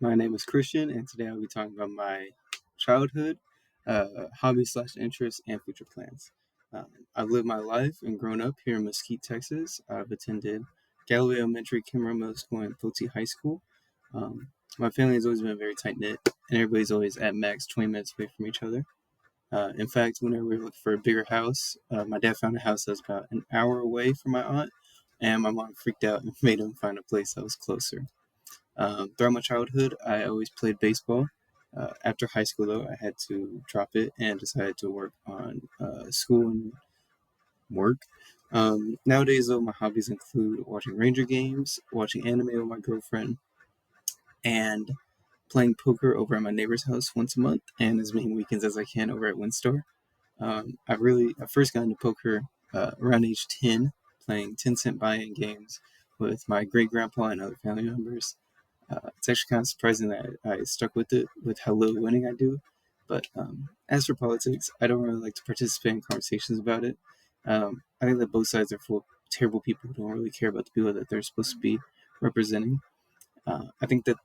My name is Christian, and today I'll be talking about my childhood, hobbies slash interests, and future plans. I've lived my life and grown up here in Mesquite, Texas. I've attended Galloway Elementary, Cameron Middle School, and Pulte High School. Um, my family has always been very tight knit, and everybody's always at max 20 minutes away from each other. In fact, whenever we were looking for a bigger house, my dad found a house that was about an hour away from my aunt, and my mom freaked out and made him find a place that was closer. Throughout my childhood, I always played baseball. After high school, though, I had to drop it and decided to work on school and work. Nowadays, though, my hobbies include watching Ranger games, watching anime with my girlfriend, and playing poker over at my neighbor's house once a month, and as many weekends as I can over at WinStar. I first got into poker around age 10, playing 10-cent buy-in games with my great grandpa and other family members. It's actually kind of surprising that I stuck with it with how little winning I do. But as for politics, I don't really like to participate in conversations about it. I think that both sides are full of terrible people who don't really care about the people that they're supposed to be representing. I think that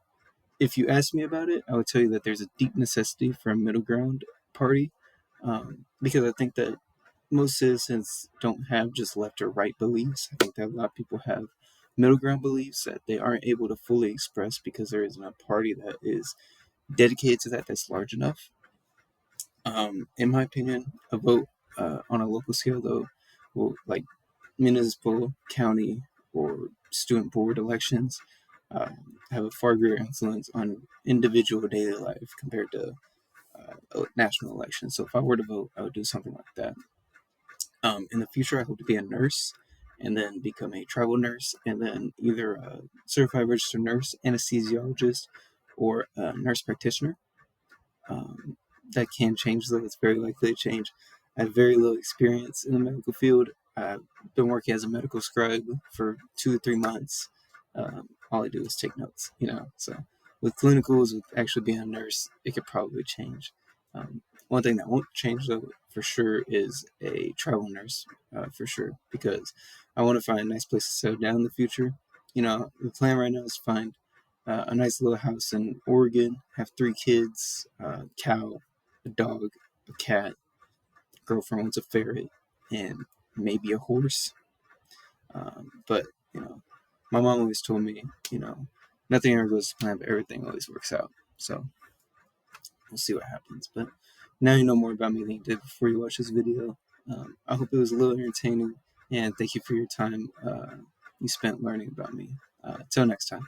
if you ask me about it, I would tell you that there's a deep necessity for a middle ground party, because I think that most citizens don't have just left or right beliefs. I think that a lot of people have middle ground beliefs that they aren't able to fully express because there isn't a party that is dedicated to that that's large enough. In my opinion, a vote on a local scale, though, will, like municipal, county, or student board elections, have a far greater influence on individual daily life compared to national elections. So if I were to vote, I would do something like that. In the future, I hope to be a nurse and then become a travel nurse and then either a certified registered nurse, anesthesiologist, or a nurse practitioner. That can change, though. It's very likely to change. I have very little experience in the medical field. I've been working as a medical scribe for 2 to 3 months. All I do is take notes, So with clinicals, with actually being a nurse, it could probably change. One thing that won't change, though, for sure, is a travel nurse, for sure, because I want to find a nice place to settle down in the future. The plan right now is to find a nice little house in Oregon, have 3 kids, a cow, a dog, a cat, girlfriend wants a ferret, and maybe a horse. But, my mom always told me, nothing ever goes to plan, but everything always works out. So we'll see what happens. But now you know more about me than you did before you watched this video. I hope it was a little entertaining, and thank you for your time you spent learning about me. Till next time.